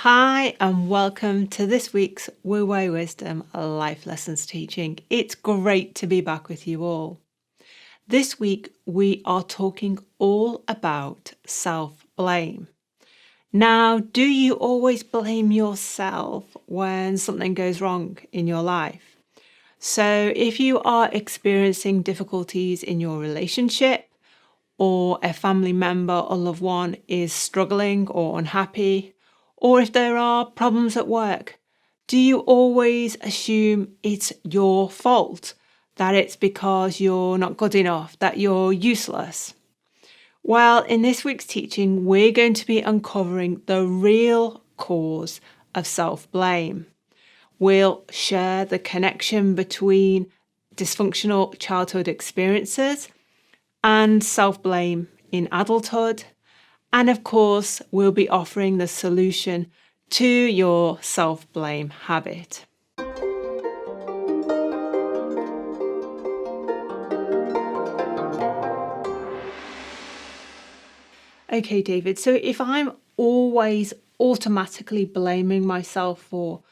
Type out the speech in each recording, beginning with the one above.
Hi and welcome to this week's Wu Wei Wisdom Life Lessons teaching. It's great to be back with you all. This week we are talking all about self-blame. Now, do you always blame yourself when something goes wrong in your life? So if you are experiencing difficulties in your relationship, or a family member or loved one is struggling or unhappy, or if there are problems at work, do you always assume it's your fault, that it's because you're not good enough, that you're useless? Well, in this week's teaching, we're going to be uncovering the real cause of self-blame. We'll share the connection between dysfunctional childhood experiences and self-blame in adulthood. And of course, we'll be offering the solution to your self-blame habit. Okay, David, so if I'm always automatically blaming myself for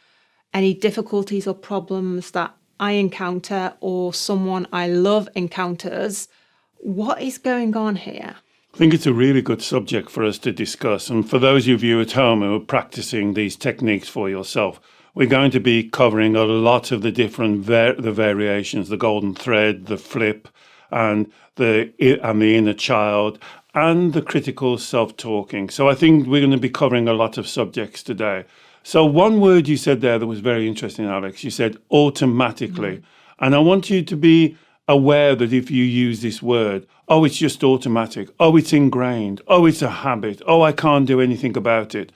any difficulties or problems that I encounter or someone I love encounters, what is going on here? I think it's a really good subject for us to discuss. And for those of you at home who are practicing these techniques for yourself, we're going to be covering a lot of the different variations, the golden thread, the flip, and the inner child, and the critical self-talking. So I think we're going to be covering a lot of subjects today. So one word you said there that was very interesting, Alex, you said automatically. And I want you to be aware that if you use this word, oh, it's just automatic, oh, it's ingrained, oh, it's a habit, oh, I can't do anything about it.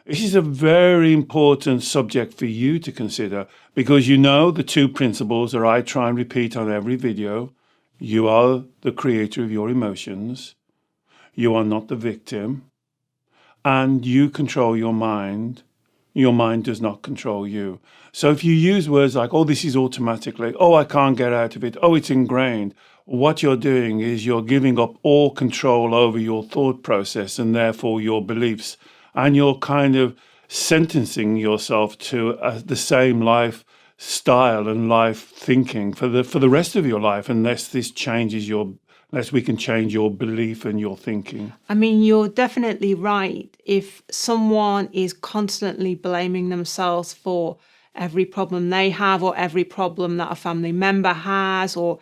This is a very important subject for you to consider because you know the two principles that I try and repeat on every video. You are the creator of your emotions. You are not the victim. And you control your mind. Your mind does not control you. So if you use words like, oh, this is automatically, oh, I can't get out of it, oh, it's ingrained, what you're doing is you're giving up all control over your thought process and therefore your beliefs. And you're kind of sentencing yourself to the same lifestyle and life thinking for the rest of your life unless we can change your belief and your thinking. I mean, you're definitely right. If someone is constantly blaming themselves for every problem they have or every problem that a family member has or,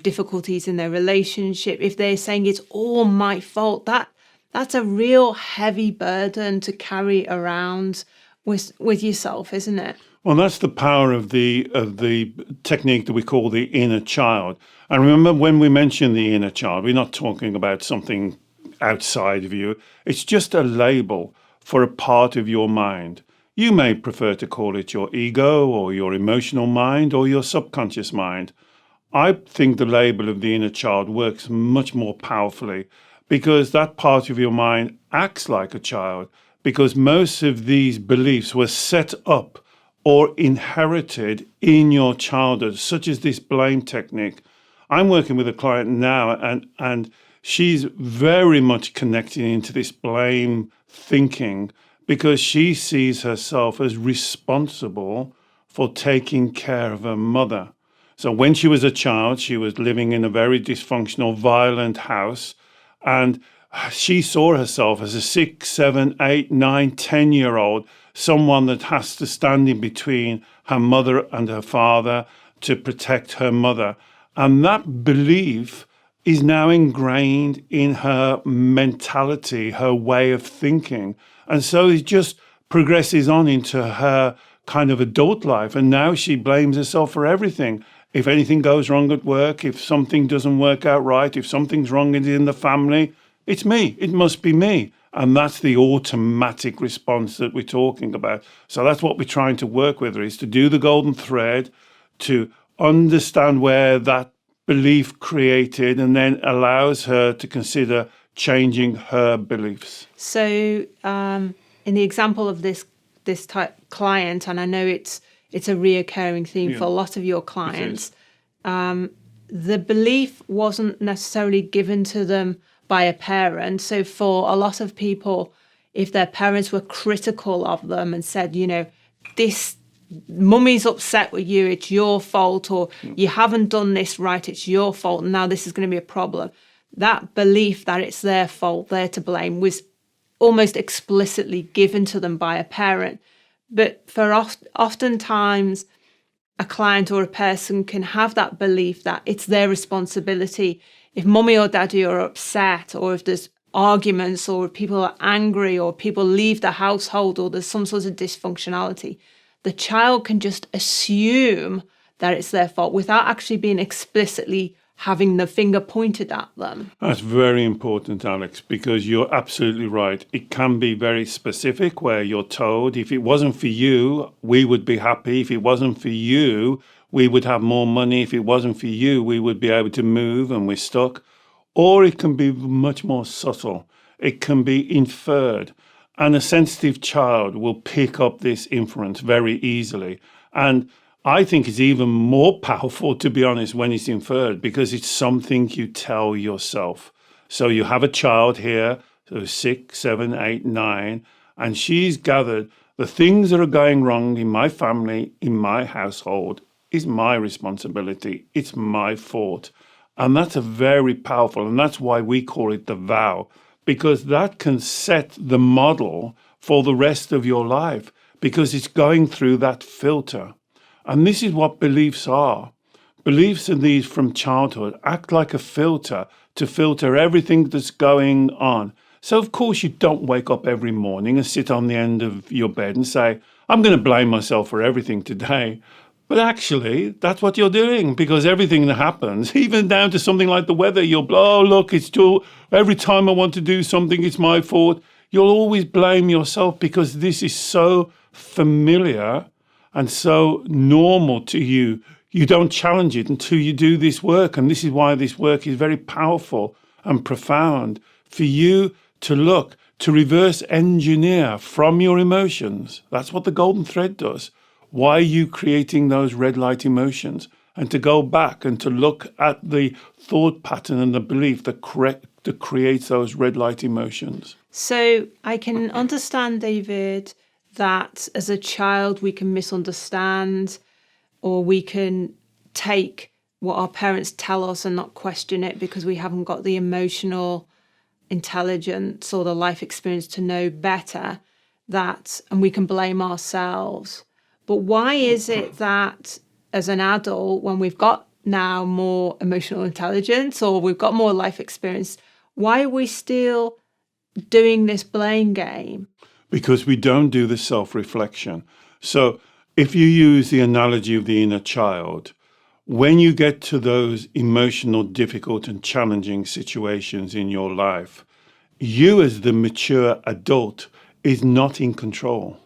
difficulties in their relationship, if they're saying it's all my fault, that's a real heavy burden to carry around with yourself, isn't it? Well, that's the power of the technique that we call the inner child. And remember, when we mention the inner child, we're not talking about something outside of you. It's just a label for a part of your mind. You may prefer to call it your ego or your emotional mind or your subconscious mind. I think the label of the inner child works much more powerfully because that part of your mind acts like a child because most of these beliefs were set up or inherited in your childhood, such as this blame technique. I'm working with a client now and she's very much connecting into this blame thinking because she sees herself as responsible for taking care of her mother. So when she was a child, she was living in a very dysfunctional, violent house, and she saw herself as a 6, 7, 8, 9, 10-year-old, someone that has to stand in between her mother and her father to protect her mother. And that belief is now ingrained in her mentality, her way of thinking. And so it just progresses on into her kind of adult life. And now she blames herself for everything. If anything goes wrong at work, if something doesn't work out right, if something's wrong in the family, it's me. It must be me. And that's the automatic response that we're talking about. So that's what we're trying to work with her, is to do the golden thread, to understand where that belief created, and then allows her to consider changing her beliefs. So in the example of this type client, and I know it's a reoccurring theme for a lot of your clients, the belief wasn't necessarily given to them by a parent. So for a lot of people, if their parents were critical of them and said, this mummy's upset with you, it's your fault, or you haven't done this right, it's your fault, and now this is going to be a problem. That belief that it's their fault, they're to blame, was almost explicitly given to them by a parent. But for oftentimes, a client or a person can have that belief that it's their responsibility. If mummy or daddy are upset, or if there's arguments, or if people are angry, or people leave the household, or there's some sort of dysfunctionality, the child can just assume that it's their fault without actually being explicitly having the finger pointed at them. That's very important, Alex, because you're absolutely right. It can be very specific where you're told, if it wasn't for you, we would be happy. If it wasn't for you, we would have more money. If it wasn't for you, we would be able to move and we're stuck. Or it can be much more subtle. It can be inferred. And a sensitive child will pick up this inference very easily. And I think it's even more powerful, to be honest, when it's inferred, because it's something you tell yourself. So you have a child here, so 6, 7, 8, 9, and she's gathered the things that are going wrong in my family, in my household, is my responsibility. It's my fault. And that's a very powerful, and that's why we call it the vow, because that can set the model for the rest of your life, because it's going through that filter. And this is what beliefs are. Beliefs in these from childhood act like a filter to filter everything that's going on. So, of course, you don't wake up every morning and sit on the end of your bed and say, I'm going to blame myself for everything today. But actually, that's what you're doing, because everything that happens, even down to something like the weather, look, it's too, every time I want to do something, it's my fault. You'll always blame yourself because this is so familiar and so normal to you. You don't challenge it until you do this work. And this is why this work is very powerful and profound for you to look, to reverse engineer from your emotions. That's what the golden thread does. Why are you creating those red light emotions? And to go back and to look at the thought pattern and the belief that creates those red light emotions. So I can understand, David, that as a child we can misunderstand, or we can take what our parents tell us and not question it because we haven't got the emotional intelligence or the life experience to know better, and we can blame ourselves. But why is it that as an adult, when we've got now more emotional intelligence or we've got more life experience, why are we still doing this blame game? Because we don't do the self-reflection. So if you use the analogy of the inner child, when you get to those emotional, difficult and challenging situations in your life, you as the mature adult is not in control.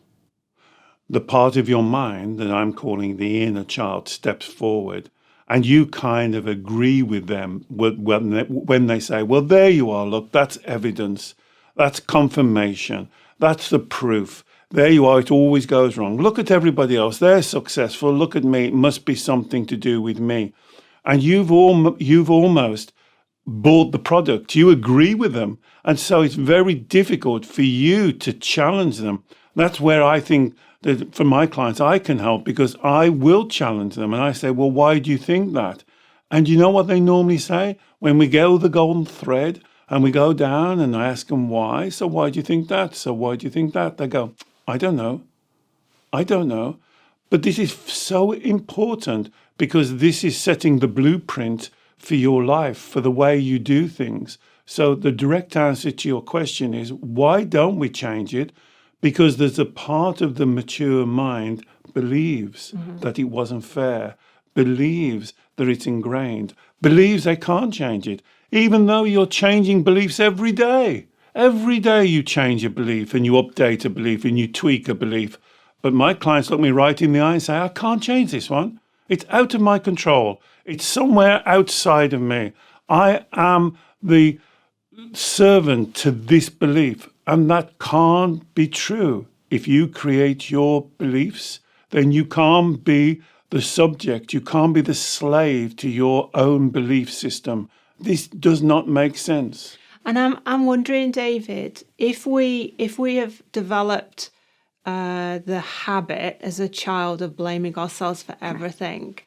The part of your mind that I'm calling the inner child steps forward, and you kind of agree with them when they say, well, there you are, look, that's evidence, that's confirmation, that's the proof. There you are, it always goes wrong. Look at everybody else, they're successful, look at me, it must be something to do with me. And you've almost bought the product, you agree with them, and so it's very difficult for you to challenge them. That's where I think that for my clients, I can help, because I will challenge them. And I say, well, why do you think that? And you know what they normally say? When we go the golden thread and we go down and I ask them why. So why do you think that? So why do you think that? They go, I don't know. I don't know. But this is so important, because this is setting the blueprint for your life, for the way you do things. So the direct answer to your question is, why don't we change it? Because there's a part of the mature mind believes that it wasn't fair, believes that it's ingrained, believes they can't change it, even though you're changing beliefs every day. Every day you change a belief and you update a belief and you tweak a belief. But my clients look me right in the eye and say, I can't change this one. It's out of my control. It's somewhere outside of me. I am the servant to this belief. And that can't be true. If you create your beliefs, then you can't be the subject. You can't be the slave to your own belief system. This does not make sense. And I'm wondering, David, if we have developed the habit as a child of blaming ourselves for everything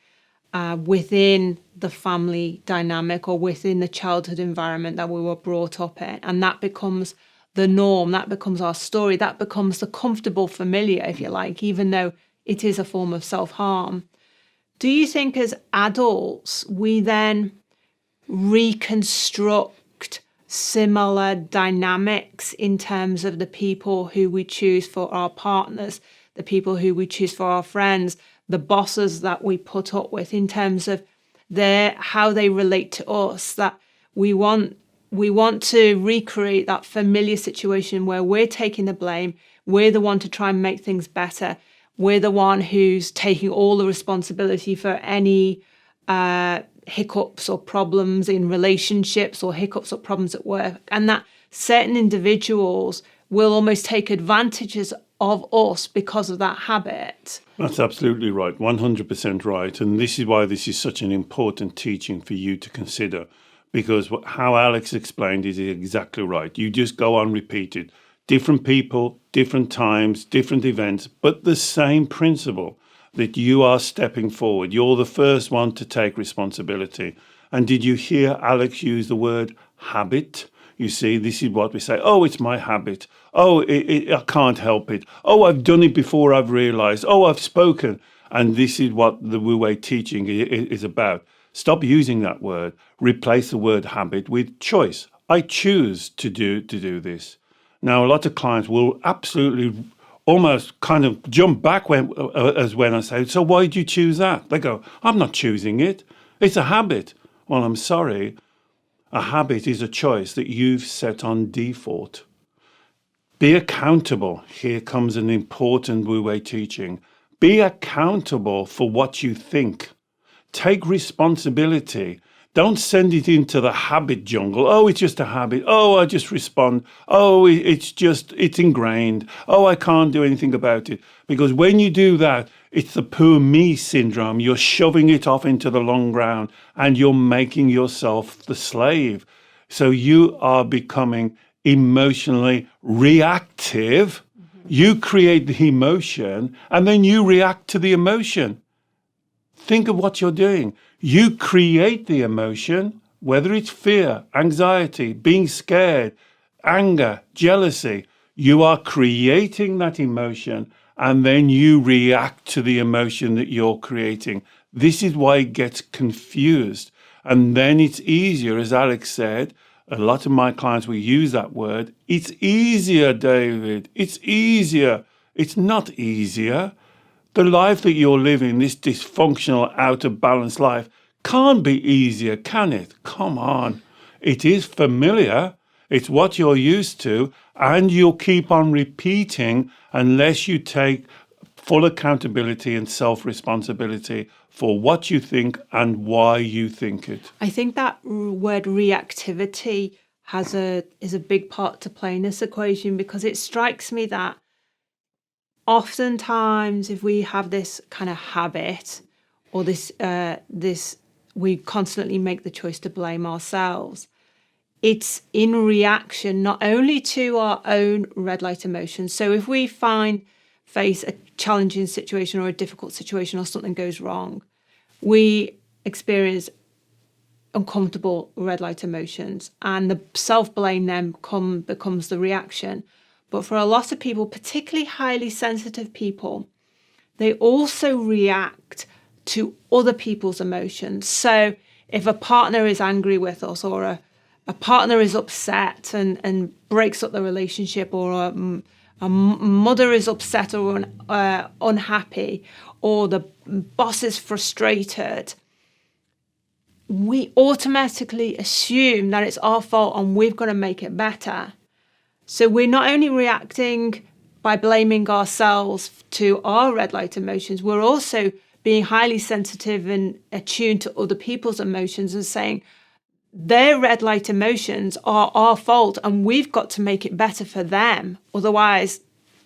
within the family dynamic or within the childhood environment that we were brought up in, and that becomes the norm, that becomes our story, that becomes the comfortable familiar, if you like, even though it is a form of self-harm. Do you think as adults we then reconstruct similar dynamics in terms of the people who we choose for our partners, the people who we choose for our friends, the bosses that we put up with, in terms of how they relate to us, that we want to recreate that familiar situation where we're taking the blame, we're the one to try and make things better, we're the one who's taking all the responsibility for any hiccups or problems in relationships or hiccups or problems at work, and that certain individuals will almost take advantages of us because of that habit. That's absolutely right, 100% right. And this is why this is such an important teaching for you to consider, because how Alex explained is exactly right. You just go on repeated. Different people, different times, different events, but the same principle that you are stepping forward. You're the first one to take responsibility. And did you hear Alex use the word habit? You see, this is what we say. Oh, it's my habit. Oh, I can't help it. Oh, I've done it before I've realized. Oh, I've spoken. And this is what the Wu Wei teaching is about. Stop using that word. Replace the word habit with choice. I choose to do this. Now, a lot of clients will absolutely almost kind of jump back when I say, so why did you choose that? They go, I'm not choosing it. It's a habit. Well, I'm sorry. A habit is a choice that you've set on default. Be accountable. Here comes an important Wu Wei teaching. Be accountable for what you think. Take responsibility. Don't send it into the habit jungle. Oh, it's just a habit. Oh, I just respond. Oh, it's ingrained. Oh, I can't do anything about it. Because when you do that, it's the poor me syndrome. You're shoving it off into the long ground and you're making yourself the slave. So you are becoming emotionally reactive. You create the emotion and then you react to the emotion. Think of what you're doing. You create the emotion, whether it's fear, anxiety, being scared, anger, jealousy. You are creating that emotion and then you react to the emotion that you're creating. This is why it gets confused. And then it's easier, as Alex said, a lot of my clients will use that word. It's easier, David. It's easier. It's not easier. The life that you're living, this dysfunctional, out of balance life, can't be easier, can it? Come on. It is familiar. It's what you're used to, and you'll keep on repeating unless you take full accountability and self-responsibility for what you think and why you think it. I think that word reactivity is a big part to play in this equation, because it strikes me that oftentimes, if we have this kind of habit or this we constantly make the choice to blame ourselves, it's in reaction not only to our own red light emotions. So if we face a challenging situation or a difficult situation or something goes wrong, we experience uncomfortable red light emotions, and the self-blame then becomes the reaction. But for a lot of people, particularly highly sensitive people, they also react to other people's emotions. So if a partner is angry with us, or a partner is upset and breaks up the relationship, or a mother is upset or unhappy, or the boss is frustrated, we automatically assume that it's our fault and we've got to make it better. So we're not only reacting by blaming ourselves to our red light emotions, we're also being highly sensitive and attuned to other people's emotions and saying their red light emotions are our fault and we've got to make it better for them. Otherwise,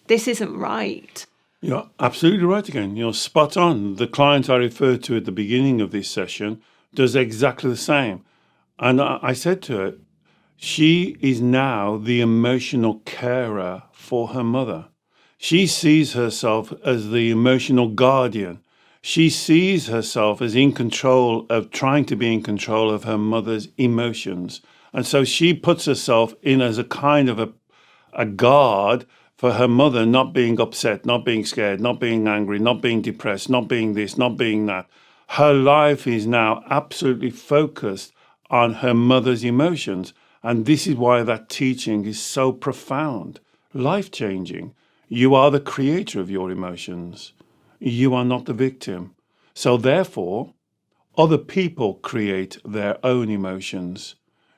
this isn't right. You're absolutely right again. You're spot on. The client I referred to at the beginning of this session does exactly the same. And I said to her, She is now the emotional carer for her mother. She sees herself as the emotional guardian. She sees herself as trying to be in control of her mother's emotions. And so she puts herself in as a kind of a guard for her mother not being upset, not being scared, not being angry, not being depressed, not being this, not being that. Her life is now absolutely focused on her mother's emotions. And this is why that teaching is so profound, life-changing. You are the creator of your emotions. You are not the victim. So therefore, other people create their own emotions.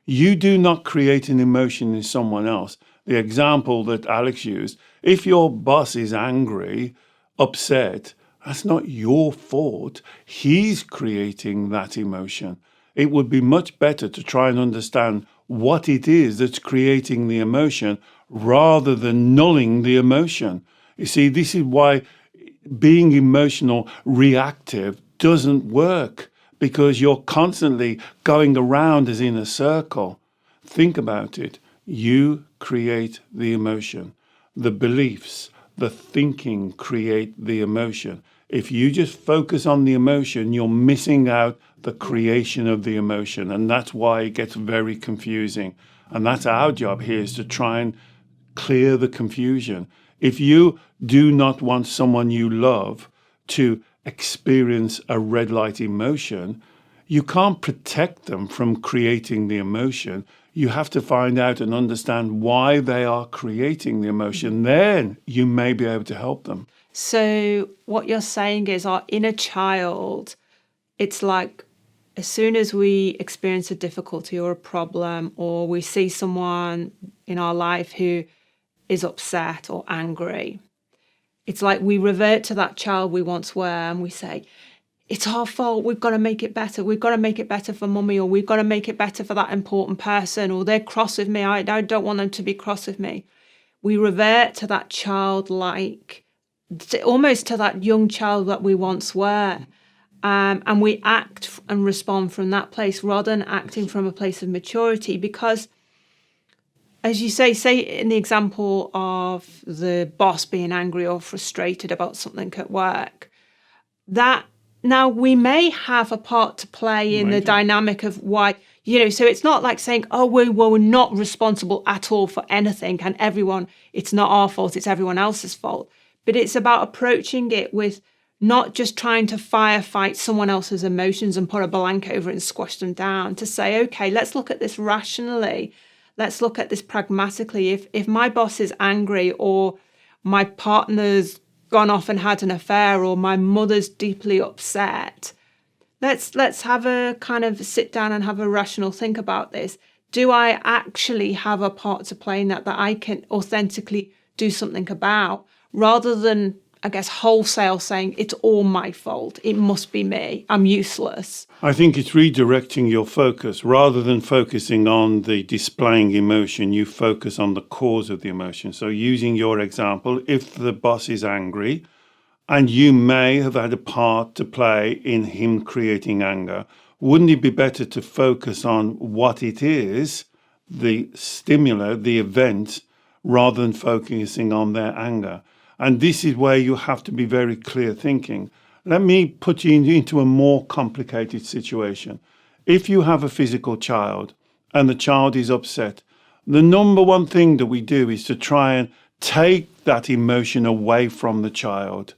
You do not create an emotion in someone else. The example that Alex used, if your boss is angry, upset, that's not your fault. He's creating that emotion. It would be much better to try and understand what it is that's creating the emotion rather than nulling the emotion. You see, this is why being emotional reactive doesn't work, because you're constantly going around as in a circle. Think about it. You create the emotion. The beliefs, the thinking create the emotion. If you just focus on the emotion, you're missing out the creation of the emotion. And that's why it gets very confusing. And that's our job here, is to try and clear the confusion. If you do not want someone you love to experience a red light emotion, you can't protect them from creating the emotion. You have to find out and understand why they are creating the emotion. Then you may be able to help them. So what you're saying is our inner child, it's like as soon as we experience a difficulty or a problem, or we see someone in our life who is upset or angry, it's like we revert to that child we once were and we say, it's our fault, we've got to make it better. We've got to make it better for mummy, or we've got to make it better for that important person, or they're cross with me, I don't want them to be cross with me. We revert to that childlike, almost to that young child that we once were. And we act and respond from that place rather than acting from a place of maturity. Because, as you say in the example of the boss being angry or frustrated about something at work, that now we may have a part to play in the dynamic of why, so it's not like saying, oh, we're not responsible at all for anything, and everyone, it's not our fault, it's everyone else's fault. But it's about approaching it with not just trying to firefight someone else's emotions and put a blanket over it and squash them down, to say, okay, let's look at this rationally. Let's look at this pragmatically. If my boss is angry, or my partner's gone off and had an affair, or my mother's deeply upset, let's have a kind of sit down and have a rational think about this. Do I actually have a part to play in that I can authentically do something about, rather than, I guess, wholesale saying it's all my fault, it must be me, I'm useless? I think it's redirecting your focus. Rather than focusing on the displaying emotion, you focus on the cause of the emotion. So using your example, if the boss is angry, and you may have had a part to play in him creating anger, wouldn't it be better to focus on what it is, the stimuli, the event, rather than focusing on their anger? And this is where you have to be very clear thinking. Let me put you into a more complicated situation. If you have a physical child and the child is upset, the number one thing that we do is to try and take that emotion away from the child,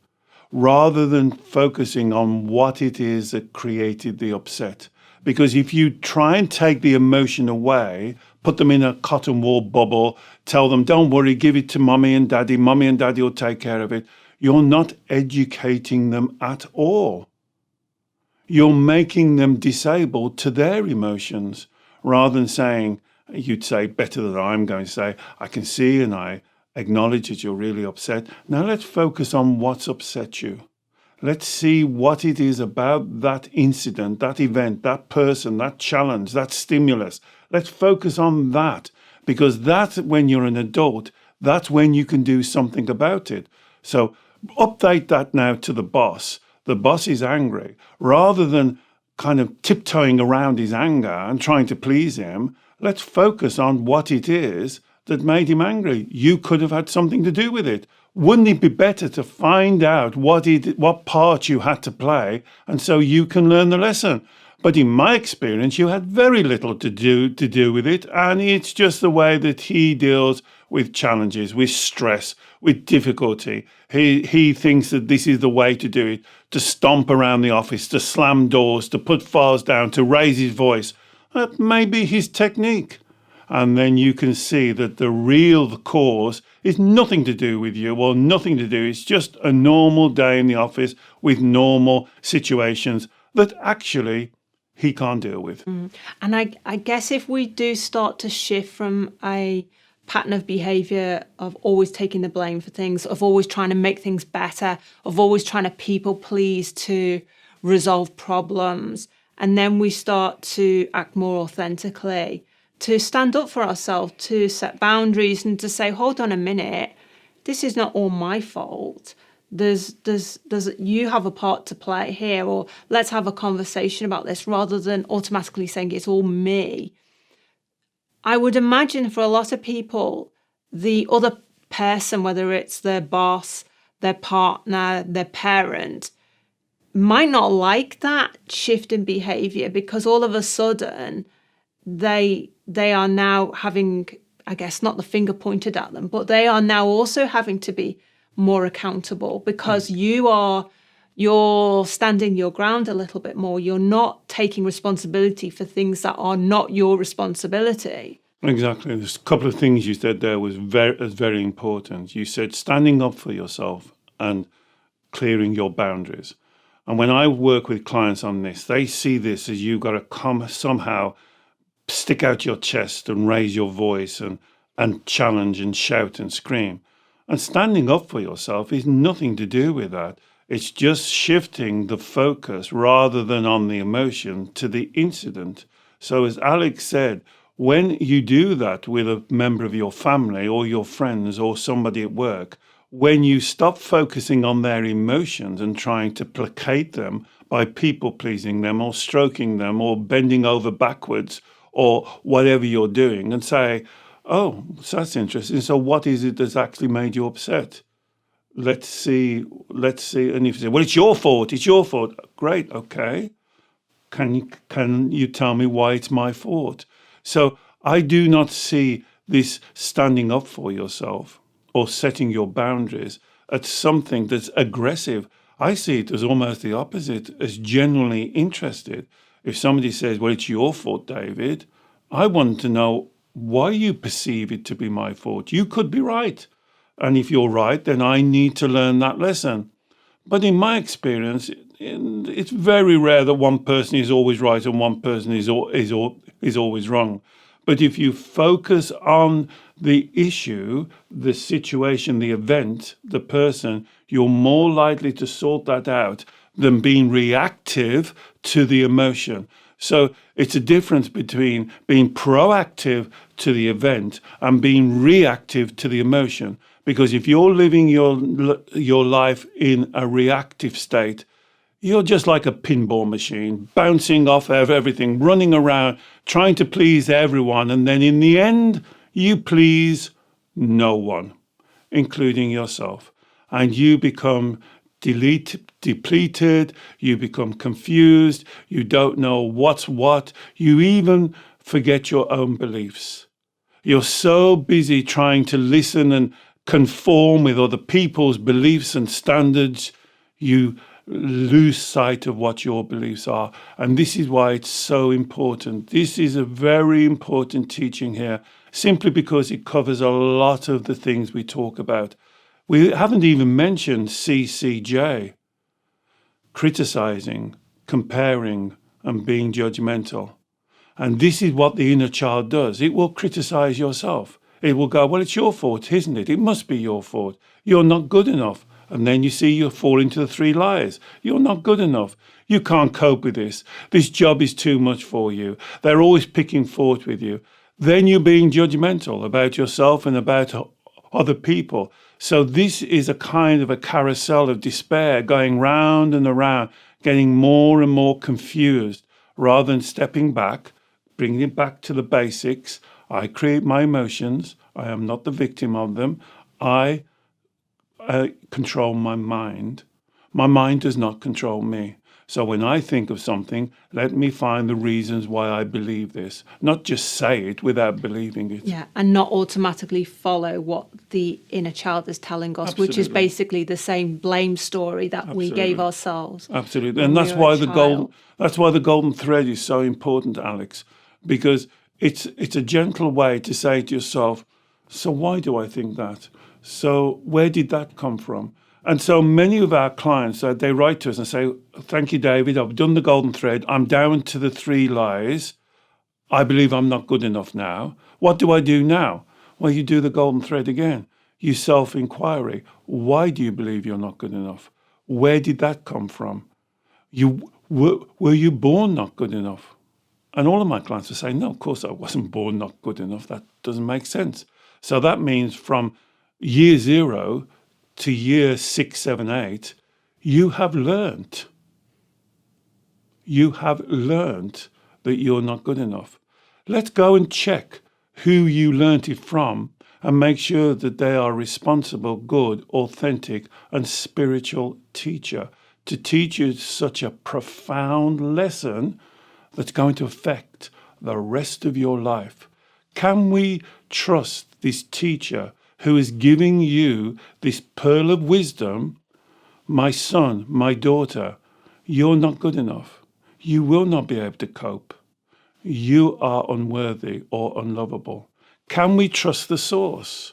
rather than focusing on what it is that created the upset. Because if you try and take the emotion away, put them in a cotton wool bubble, tell them, don't worry, give it to mommy and daddy will take care of it, you're not educating them at all. You're making them disabled to their emotions, rather than saying, you'd say better than I'm going to say, I can see and I acknowledge that you're really upset. Now let's focus on what's upset you. Let's see what it is about that incident, that event, that person, that challenge, that stimulus. Let's focus on that, because that's when you're an adult, that's when you can do something about it. So update that now to the boss. The boss is angry. Rather than kind of tiptoeing around his anger and trying to please him, Let's focus on what it is that made him angry. You could have had something to do with it. Wouldn't it be better to find out what part you had to play, and so you can learn the lesson? But in my experience, you had very little to do with it, and it's just the way that he deals with challenges, with stress, with difficulty. He thinks that this is the way to do it, to stomp around the office, to slam doors, to put files down, to raise his voice. That may be his technique. And then you can see that the real cause is nothing to do with you, or nothing to do. It's just a normal day in the office with normal situations that actually he can't deal with. And I guess if we do start to shift from a pattern of behavior of always taking the blame for things, of always trying to make things better, of always trying to people please to resolve problems, and then we start to act more authentically, to stand up for ourselves, to set boundaries and to say, hold on a minute, this is not all my fault. There's you have a part to play here, or let's have a conversation about this, rather than automatically saying it's all me. I would imagine for a lot of people, the other person, whether it's their boss, their partner, their parent, might not like that shift in behavior, because all of a sudden they are now having, I guess, not the finger pointed at them, but they are now also having to be more accountable, because you're standing your ground a little bit more. You're not taking responsibility for things that are not your responsibility. Exactly. There's a couple of things you said there was very important. You said standing up for yourself and clearing your boundaries. And when I work with clients on this, they see this as you've got to somehow stick out your chest and raise your voice and challenge and shout and scream. And standing up for yourself is nothing to do with that. It's just shifting the focus rather than on the emotion to the incident. So as Alex said, when you do that with a member of your family or your friends or somebody at work, when you stop focusing on their emotions and trying to placate them by people pleasing them or stroking them or bending over backwards or whatever you're doing, and say, oh, so that's interesting. So what is it that's actually made you upset? Let's see. And if you say, well, it's your fault. Great. Okay. Can you tell me why it's my fault? So I do not see this standing up for yourself or setting your boundaries as something that's aggressive. I see it as almost the opposite, as genuinely interested. If somebody says, well, it's your fault, David, I want to know why you perceive it to be my fault. You could be right. And if you're right, then I need to learn that lesson. But in my experience, it's very rare that one person is always right and one person is always wrong. But if you focus on the issue, the situation, the event, the person, you're more likely to sort that out than being reactive to the emotion. So it's a difference between being proactive to the event and being reactive to the emotion. Because if you're living your life in a reactive state, you're just like a pinball machine, bouncing off of everything, running around, trying to please everyone. And then in the end, you please no one, including yourself. And you become depleted, you become confused, you don't know what's what, you even forget your own beliefs. You're so busy trying to listen and conform with other people's beliefs and standards, you lose sight of what your beliefs are. And this is why it's so important. This is a very important teaching here, simply because it covers a lot of the things we talk about. We haven't even mentioned CCJ, criticizing, comparing, and being judgmental. And this is what the inner child does. It will criticize yourself. It will go, well, it's your fault, isn't it? It must be your fault. You're not good enough. And then you see you fall into the three lies. You're not good enough. You can't cope with this. This job is too much for you. They're always picking fault with you. Then you're being judgmental about yourself and about other people. So this is a kind of a carousel of despair going round and around, getting more and more confused rather than stepping back, bring it back to the basics. I create my emotions. I am not the victim of them. I control my mind. My mind does not control me. So when I think of something, let me find the reasons why I believe this, not just say it without believing it. Yeah, and not automatically follow what the inner child is telling us, which is Absolutely. basically the same blame story that we gave ourselves. Absolutely. when And we that's were why a the child. golden thread is so important, Alex, because it's a gentle way to say to yourself, so why do I think that? So where did that come from? And so many of our clients, they write to us and say, thank you, David, I've done the golden thread. I'm down to the 3 lies. I believe I'm not good enough now. What do I do now? Well, you do the golden thread again. You self-inquiry. Why do you believe you're not good enough? Where did that come from? Were you born not good enough? And all of my clients will say, no, of course I wasn't born not good enough. That doesn't make sense. So that means from year 0 to year 6, 7, 8, you have learned. You have learned that you're not good enough. Let's go and check who you learnt it from and make sure that they are responsible, good, authentic, and spiritual teacher to teach you such a profound lesson that's going to affect the rest of your life. Can we trust this teacher who is giving you this pearl of wisdom? My son, my daughter, you're not good enough. You will not be able to cope. You are unworthy or unlovable. Can we trust the source?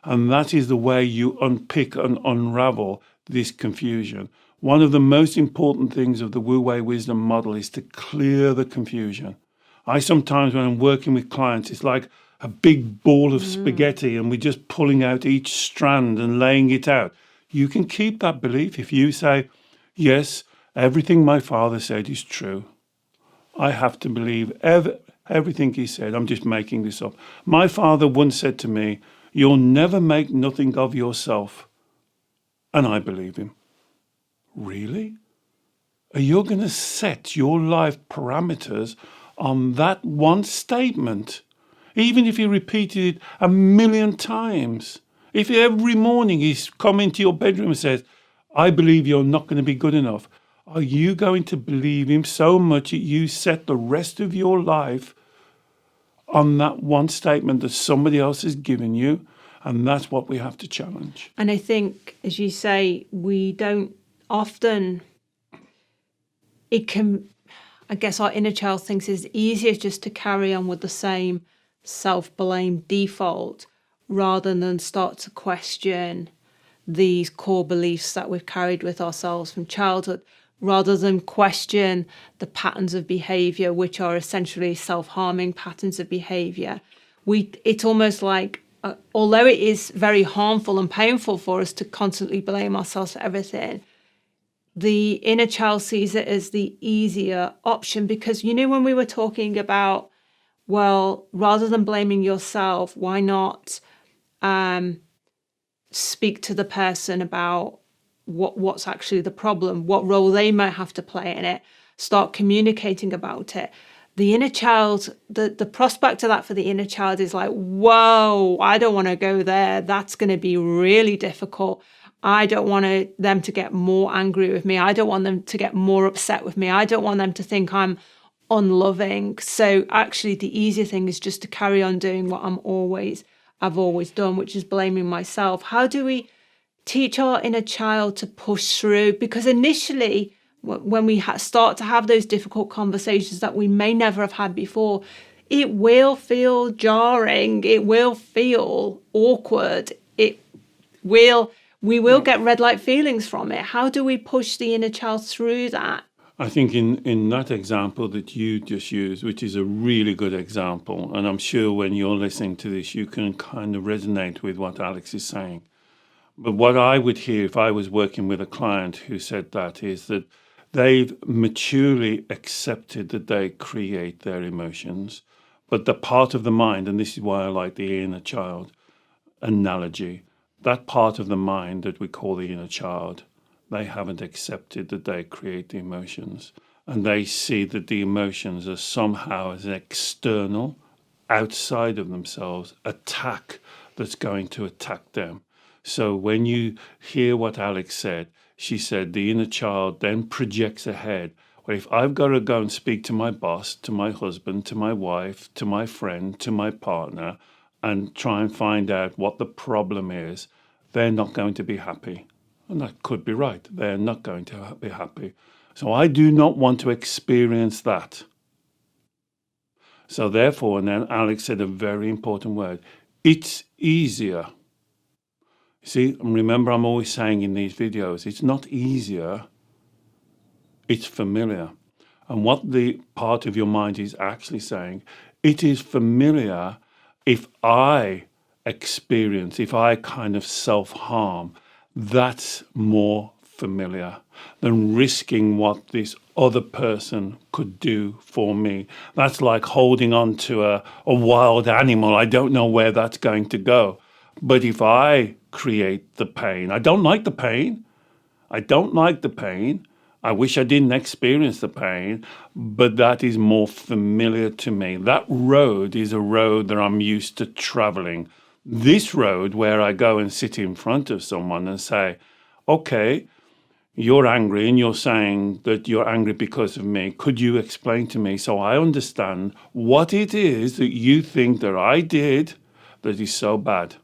And that is the way you unpick and unravel this confusion. One of the most important things of the Wu Wei Wisdom model is to clear the confusion. I sometimes, when I'm working with clients, it's like a big ball of spaghetti and we're just pulling out each strand and laying it out. You can keep that belief if you say, yes, everything my father said is true. I have to believe everything he said. I'm just making this up. My father once said to me, you'll never make nothing of yourself. And I believe him. Really? Are you going to set your life parameters on that one statement? Even if you repeated it 1,000,000 times. If every morning he's come into your bedroom and says, I believe you're not going to be good enough. Are you going to believe him so much that you set the rest of your life on that one statement that somebody else has given you? And that's what we have to challenge. And I think, as you say, we don't often, it can, I guess our inner child thinks it's easier just to carry on with the same self-blame default rather than start to question these core beliefs that we've carried with ourselves from childhood, rather than question the patterns of behavior, which are essentially self-harming patterns of behavior. It's almost like, although it is very harmful and painful for us to constantly blame ourselves for everything, the inner child sees it as the easier option. Because, when we were talking about, well, rather than blaming yourself, why not speak to the person about what's actually the problem, what role they might have to play in it, start communicating about it. The inner child, the prospect of that for the inner child is like, whoa, I don't want to go there. That's going to be really difficult. I don't want them to get more angry with me. I don't want them to get more upset with me. I don't want them to think I'm unloving. So actually the easier thing is just to carry on doing what I've always done, which is blaming myself. How do we teach our inner child to push through? Because initially, when we start to have those difficult conversations that we may never have had before, it will feel jarring. It will feel awkward. We will get red light feelings from it. How do we push the inner child through that? I think in that example that you just used, which is a really good example, and I'm sure when you're listening to this, you can kind of resonate with what Alex is saying. But what I would hear if I was working with a client who said that is that they've maturely accepted that they create their emotions, but the part of the mind, and this is why I like the inner child analogy, that part of the mind that we call the inner child, they haven't accepted that they create the emotions. and they see that the emotions are somehow as an external, outside of themselves, attack that's going to attack them. So when you hear what Alex said, she said the inner child then projects ahead. Well, if I've got to go and speak to my boss, to my husband, to my wife, to my friend, to my partner, and try and find out what the problem is, they're not going to be happy. And that could be right. They're not going to be happy. So I do not want to experience that. So therefore, and then Alex said a very important word, it's easier. See, and remember I'm always saying in these videos, it's not easier, it's familiar. And what the part of your mind is actually saying, it is familiar if I experience, if I kind of self-harm, that's more familiar than risking what this other person could do for me. That's like holding on to a wild animal. I don't know where that's going to go. But if I create the pain, I don't like the pain. I don't like the pain. I wish I didn't experience the pain, but that is more familiar to me. That road is a road that I'm used to traveling. This road where I go and sit in front of someone and say, okay, you're angry and you're saying that you're angry because of me. Could you explain to me so I understand what it is that you think that I did that is so bad?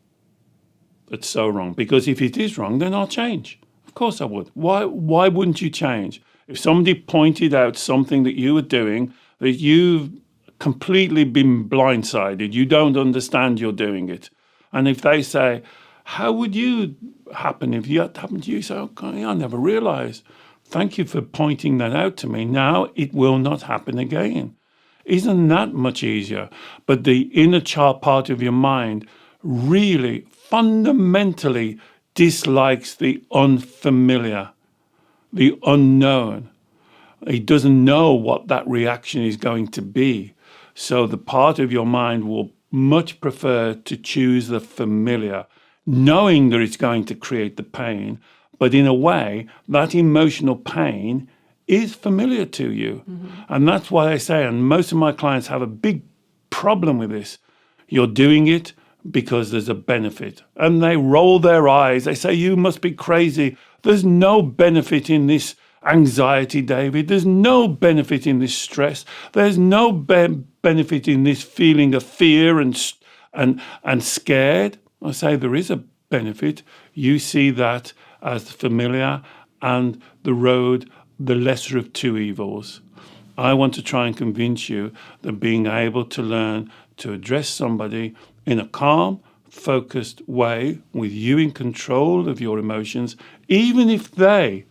That's so wrong. Because if it is wrong, then I'll change. Of course I would. Why wouldn't you change? If somebody pointed out something that you were doing that you've completely been blindsided, you don't understand you're doing it. And if they say, how would you happen if that happened to you? So, okay, I never realized. Thank you for pointing that out to me. Now it will not happen again. Isn't that much easier? But the inner child part of your mind really fundamentally dislikes the unfamiliar, the unknown. He doesn't know what that reaction is going to be. So the part of your mind will much prefer to choose the familiar, knowing that it's going to create the pain. But in a way, that emotional pain is familiar to you. Mm-hmm. And that's why I say, and most of my clients have a big problem with this. You're doing it because there's a benefit. And they roll their eyes. They say, you must be crazy. There's no benefit in this anxiety, David. There's no benefit in this stress. There's no benefit in this feeling of fear and scared. I say there is a benefit. You see that as familiar and the road, the lesser of two evils. I want to try and convince you that being able to learn to address somebody in a calm, focused way with you in control of your emotions, even if they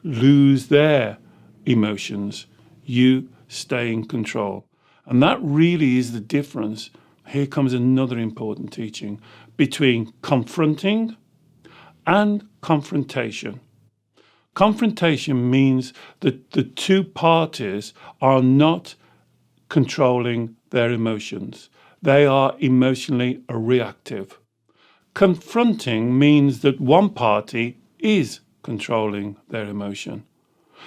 lose their emotions, you stay in control. And that really is the difference. Here comes another important teaching between confronting and confrontation. Confrontation means that the two parties are not controlling their emotions. They are emotionally reactive. Confronting means that one party is controlling their emotion.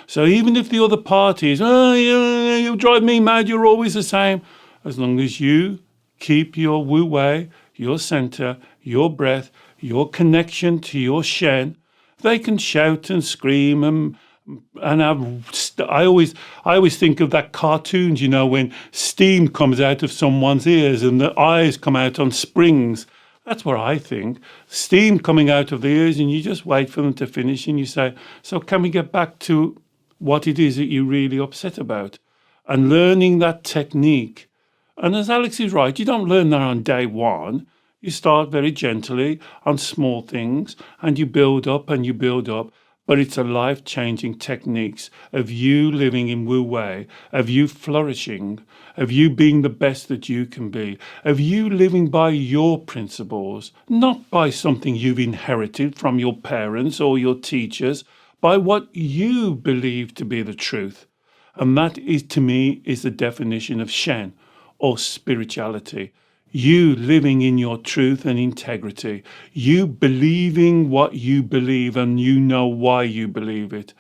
So even if the other party is, oh, you drive me mad, you're always the same, as long as you keep your Wu Wei, your center, your breath, your connection to your Shen, they can shout and scream and I always think of that cartoons, when steam comes out of someone's ears and the eyes come out on springs. That's what I think. Steam coming out of the ears, and you just wait for them to finish and you say, so can we get back to what it is that you're really upset about? And learning that technique. And as Alex is right, you don't learn that on day one. You start very gently on small things and you build up and you build up. But it's a life-changing techniques of you living in Wu Wei, of you flourishing, of you being the best that you can be, of you living by your principles, not by something you've inherited from your parents or your teachers, by what you believe to be the truth. And that is, to me, is the definition of Shen, or spirituality. You living in your truth and integrity. You believing what you believe and you know why you believe it.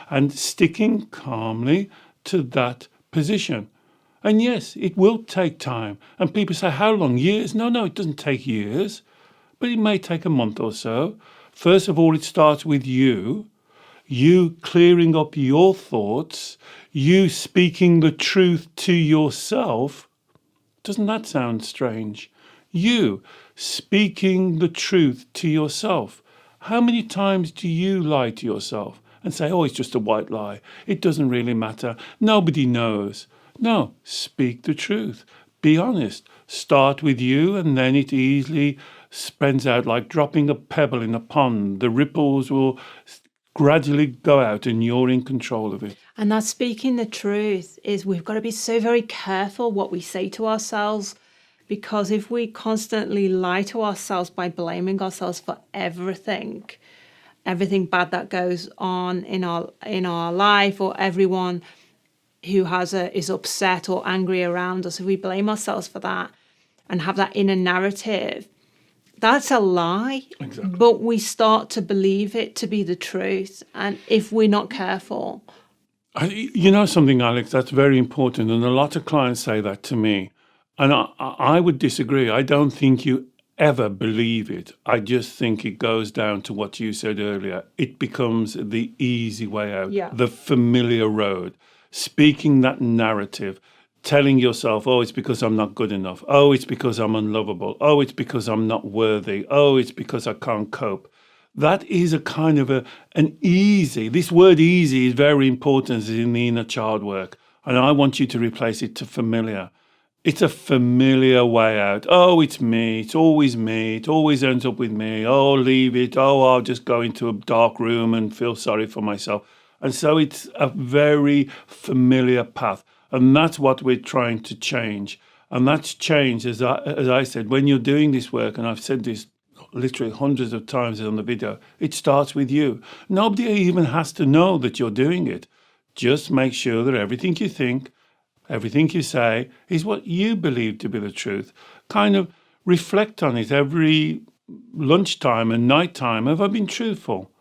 And sticking calmly to that position. And yes, it will take time. And people say, how long? Years? No, it doesn't take years, but it may take a month or so. First of all, it starts with you clearing up your thoughts, you speaking the truth to yourself. Doesn't that sound strange? You speaking the truth to yourself. How many times do you lie to yourself and say, oh, it's just a white lie. It doesn't really matter. Nobody knows. No, speak the truth. Be honest. Start with you, and then it easily spreads out like dropping a pebble in a pond. The ripples will gradually go out and you're in control of it. And that speaking the truth is we've got to be so very careful what we say to ourselves, because if we constantly lie to ourselves by blaming ourselves for everything bad that goes on in our life, or everyone who is upset or angry around us, if we blame ourselves for that and have that inner narrative, that's a lie. Exactly. But we start to believe it to be the truth, and if we're not careful. You know something, Alex, that's very important, and a lot of clients say that to me, and I would disagree. I don't think you ever believe it. I just think it goes down to what you said earlier. It becomes the easy way out, the familiar road, speaking that narrative, telling yourself, oh, it's because I'm not good enough. Oh, it's because I'm unlovable. Oh, it's because I'm not worthy. Oh, it's because I can't cope. That is a kind of an easy, this word easy is very important in the inner child work. And I want you to replace it to familiar. It's a familiar way out. Oh, it's me. It's always me. It always ends up with me. Oh, leave it. Oh, I'll just go into a dark room and feel sorry for myself. And so it's a very familiar path. And that's what we're trying to change. And that's change, as I said, when you're doing this work, and I've said this literally hundreds of times on the video, it starts with you. Nobody even has to know that you're doing it. Just make sure that everything you think, everything you say is what you believe to be the truth. Kind of reflect on it every lunchtime and nighttime. Have I been truthful?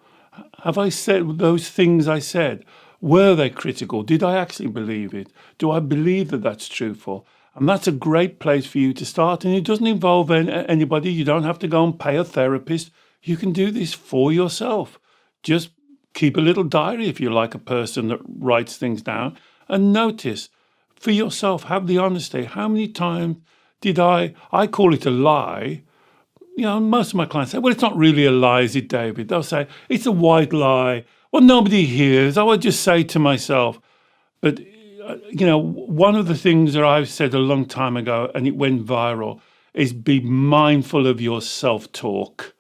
Have I said those things I said? Were they critical? Did I actually believe it? Do I believe that that's truthful? And that's a great place for you to start. And it doesn't involve anybody. You don't have to go and pay a therapist. You can do this for yourself. Just keep a little diary if you're like a person that writes things down. And notice for yourself, have the honesty. How many times did I call it a lie. You know, most of my clients say, well, it's not really a lie, is it, David? They'll say, it's a white lie. Well, nobody hears. I would just say to myself. But, you know, one of the things that I've said a long time ago, and it went viral, is be mindful of your self-talk,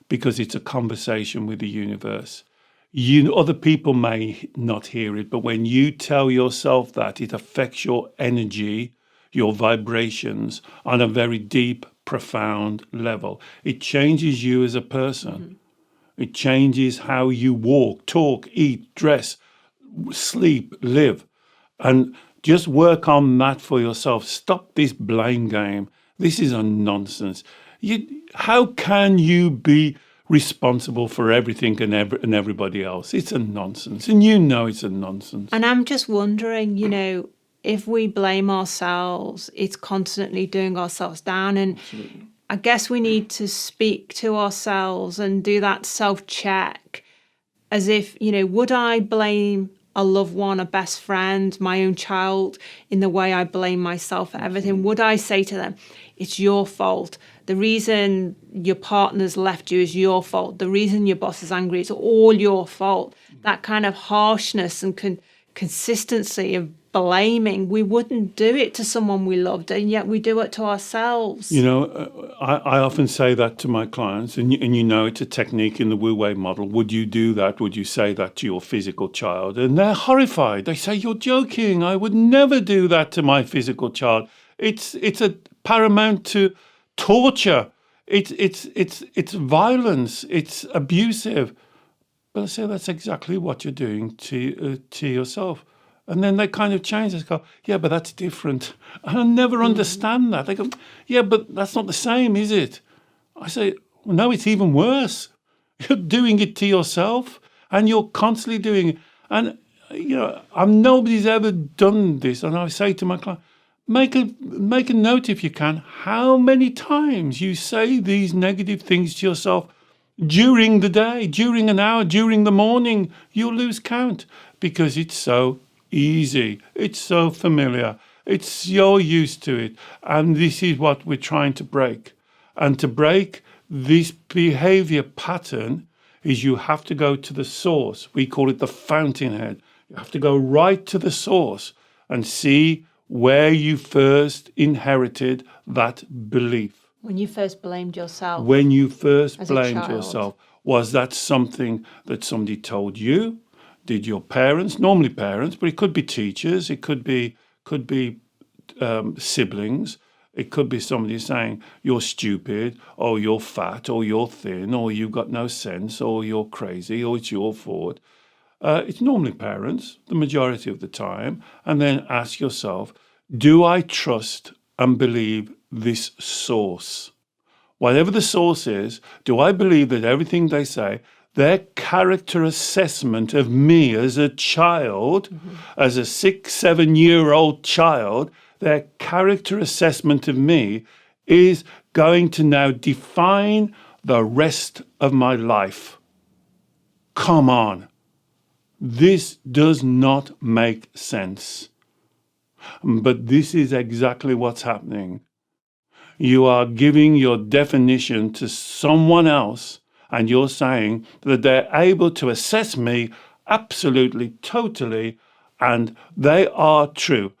because it's a conversation with the universe. Other people may not hear it, but when you tell yourself that, it affects your energy, your vibrations on a very deep, profound level. It changes you as a person. Mm-hmm. It changes how you walk, talk, eat, dress, sleep, live. And just work on that for yourself. Stop this blame game. This is a nonsense. How can you be responsible for everything and everybody else? It's a nonsense. And you know it's a nonsense. And I'm just wondering, you know, if we blame ourselves, it's constantly doing ourselves down. And absolutely. I guess we need to speak to ourselves and do that self-check as if, you know, would I blame a loved one, a best friend, my own child in the way I blame myself for everything? Would I say to them, it's your fault. The reason your partner's left you is your fault. The reason your boss is angry is all your fault. That kind of harshness and consistency of blaming, we wouldn't do it to someone we loved, and yet we do it to ourselves. You know, I often say that to my clients, and you know it's a technique in the Wu Wei model. Would you do that? Would you say that to your physical child? And they're horrified. They say, you're joking. I would never do that to my physical child. It's a paramount to torture. It's violence. It's abusive. But I say that's exactly what you're doing to yourself. And then they kind of change. They go, yeah, but that's different. And I never understand that. They go, yeah, but that's not the same, is it? I say, well, no, it's even worse. You're doing it to yourself, and you're constantly doing it. And nobody's ever done this. And I say to my client, make a note if you can, how many times you say these negative things to yourself during the day, during an hour, during the morning. You'll lose count because it's so easy. It's so familiar. You're used to it. And this is what we're trying to break. And to break this behavior pattern is you have to go to the source. We call it the fountainhead. You have to go right to the source and see where you first inherited that belief. When you first blamed yourself. When you first as a blamed child. yourself. Was that something that somebody told you? Did your parents, normally parents, but it could be teachers, it could be siblings, it could be somebody saying you're stupid, or you're fat, or you're thin, or you've got no sense, or you're crazy, or it's your fault. It's normally parents, the majority of the time. And then ask yourself, do I trust and believe this source? Whatever the source is, do I believe that everything they say, their character assessment of me as a child, as a 6-7-year-old child, their character assessment of me is going to now define the rest of my life? Come on. This does not make sense. But this is exactly what's happening. You are giving your definition to someone else, and you're saying that they're able to assess me absolutely, totally, and they are true.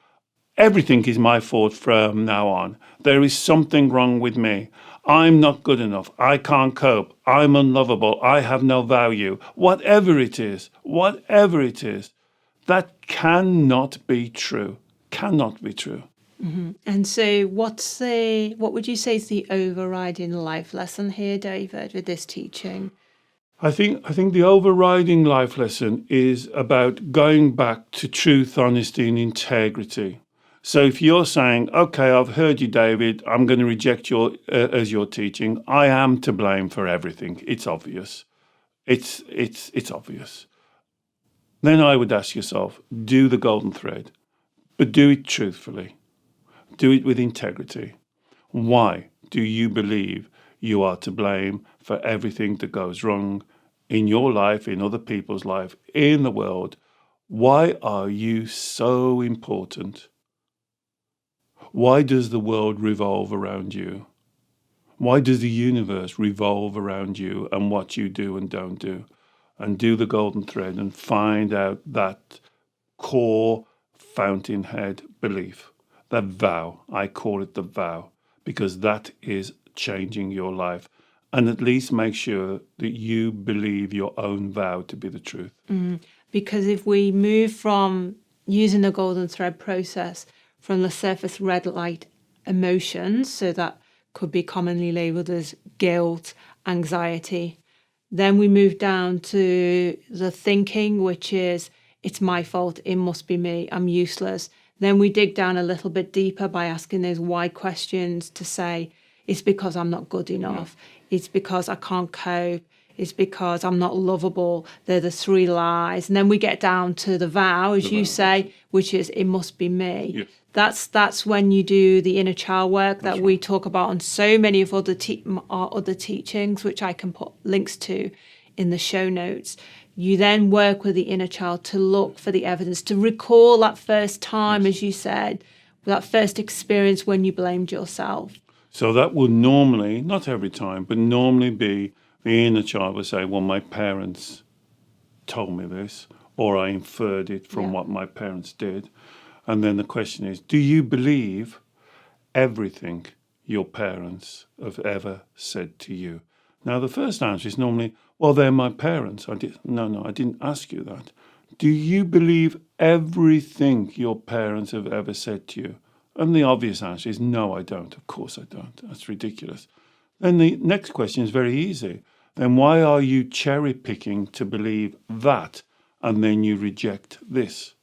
Everything is my fault from now on. There is something wrong with me. I'm not good enough. I can't cope. I'm unlovable. I have no value. Whatever it is, that cannot be true. Cannot be true. And so what would you say is the overriding life lesson here, David, with this teaching? I think the overriding life lesson is about going back to truth, honesty, and integrity. So if you're saying, okay, I've heard you, David, I'm going to reject your as your teaching. I am to blame for everything. It's obvious. It's obvious. Then I would ask yourself, do the golden thread, but do it truthfully. Do it with integrity. Why do you believe you are to blame for everything that goes wrong in your life, in other people's life, in the world? Why are you so important? Why does the world revolve around you? Why does the universe revolve around you and what you do and don't do? And do the golden thread and find out that core fountainhead belief, the vow. I call it the vow because that is changing your life. And at least make sure that you believe your own vow to be the truth. Because if we move from using the golden thread process from the surface red light emotions, so that could be commonly labeled as guilt, anxiety, then we move down to the thinking, which is, it's my fault, it must be me, I'm useless. Then we dig down a little bit deeper by asking those why questions to say, it's because I'm not good enough. It's because I can't cope. It's because I'm not lovable. They're the three lies. And then we get down to the vow, as you say, which is, it must be me. Yes. That's when you do the inner child work that we talk about on so many of our other teachings, which I can put links to in the show notes. You then work with the inner child to look for the evidence, to recall that first time, as you said, that first experience when you blamed yourself. So that will normally, not every time, but normally be the inner child will say, well, my parents told me this, or I inferred it from what my parents did. And then the question is, do you believe everything your parents have ever said to you? Now, the first answer is normally, well, they're my parents. No, I didn't ask you that. Do you believe everything your parents have ever said to you? And the obvious answer is, no, I don't. Of course I don't. That's ridiculous. Then the next question is very easy. Then why are you cherry picking to believe that and then you reject this?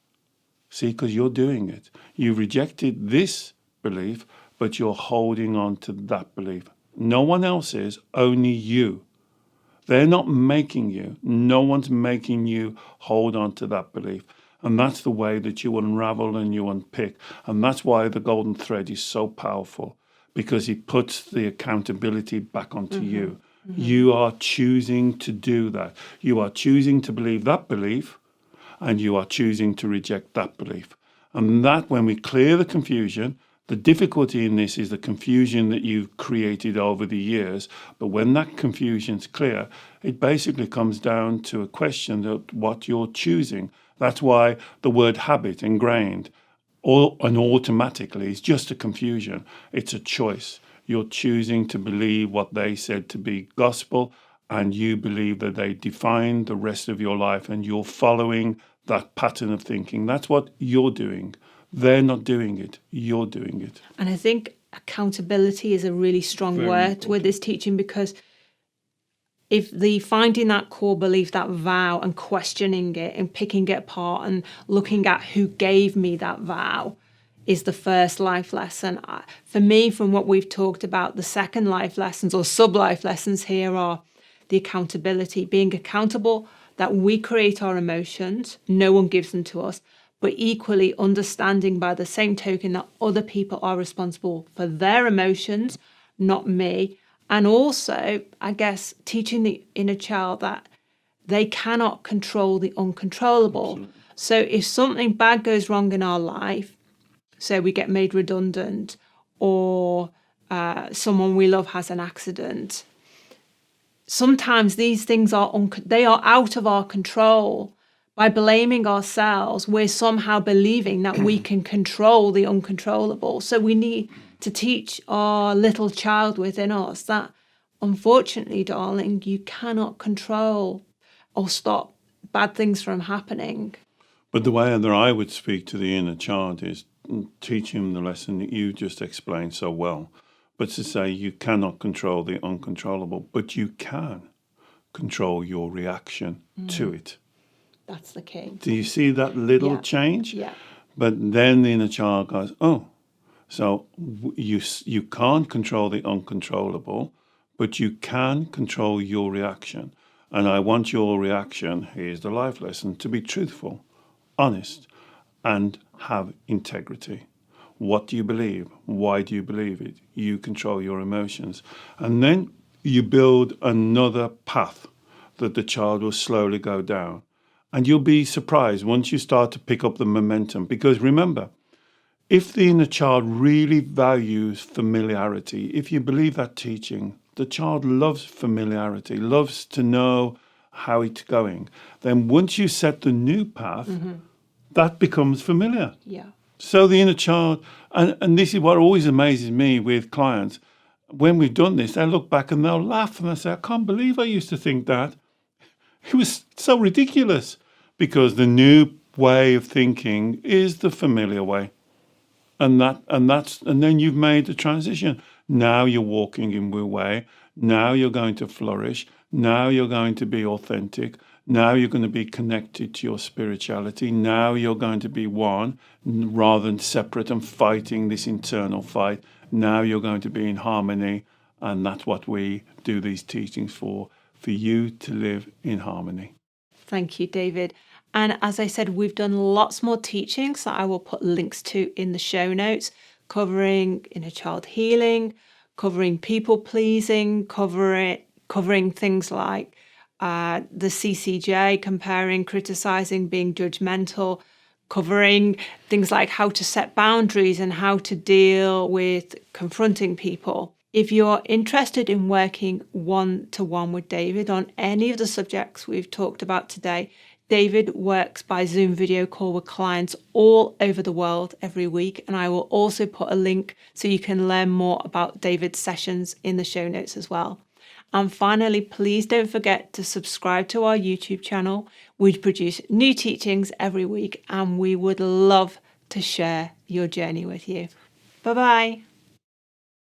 See, because you're doing it. You rejected this belief, but you're holding on to that belief. No one else is, only you. They're not making you. No one's making you hold on to that belief. And that's the way that you unravel and you unpick. And that's why the golden thread is so powerful, because it puts the accountability back onto you. You are choosing to do that. You are choosing to believe that belief, and you are choosing to reject that belief. And that, when we clear the confusion, the difficulty in this is the confusion that you've created over the years. But when that confusion's clear, it basically comes down to a question of what you're choosing. That's why the word habit, ingrained, and automatically is just a confusion. It's a choice. You're choosing to believe what they said to be gospel, and you believe that they define the rest of your life, and you're following that pattern of thinking. That's what you're doing. They're not doing it. You're doing it. And I think accountability is a really strong Very word important. with this teaching, because if the finding that core belief, that vow, and questioning it and picking it apart and looking at who gave me that vow is the first life lesson. For me, from what we've talked about, the second life lessons or sub-life lessons here are the accountability, being accountable that we create our emotions, no one gives them to us, but equally understanding by the same token that other people are responsible for their emotions, not me. And also, I guess, teaching the inner child that they cannot control the uncontrollable. Absolutely. So if something bad goes wrong in our life, so we get made redundant, or someone we love has an accident, sometimes these things they are out of our control. By blaming ourselves, we're somehow believing that we can control the uncontrollable. So we need to teach our little child within us that, unfortunately, darling, you cannot control or stop bad things from happening. But the way that I would speak to the inner child is teach him the lesson that you just explained so well. But to say you cannot control the uncontrollable, but you can control your reaction to it. That's the key. Do you see that little change? Yeah. But then the inner child goes, oh, so you can't control the uncontrollable, but you can control your reaction. And I want your reaction, here's the life lesson, to be truthful, honest, and have integrity. What do you believe? Why do you believe it? You control your emotions. And then you build another path that the child will slowly go down. And you'll be surprised once you start to pick up the momentum. Because remember, if the inner child really values familiarity, if you believe that teaching, the child loves familiarity, loves to know how it's going. Then once you set the new path, that becomes familiar. Yeah. So the inner child, and this is what always amazes me with clients, when we've done this, they look back and they'll laugh and they'll say, I can't believe I used to think that. It was so ridiculous, because the new way of thinking is the familiar way. And then you've made the transition. Now you're walking in Wu Wei. Now you're going to flourish. Now you're going to be authentic. Now you're going to be connected to your spirituality. Now you're going to be one rather than separate and fighting this internal fight. Now you're going to be in harmony. And that's what we do these teachings for you to live in harmony. Thank you, David. And as I said, we've done lots more teachings that I will put links to in the show notes, covering inner child healing, covering people pleasing, covering things like the CCJ, comparing, criticizing, being judgmental, covering things like how to set boundaries and how to deal with confronting people. If you're interested in working one-to-one with David on any of the subjects we've talked about today, David works by Zoom video call with clients all over the world every week. And I will also put a link so you can learn more about David's sessions in the show notes as well. And finally, please don't forget to subscribe to our YouTube channel. We produce new teachings every week, and we would love to share your journey with you. Bye-bye.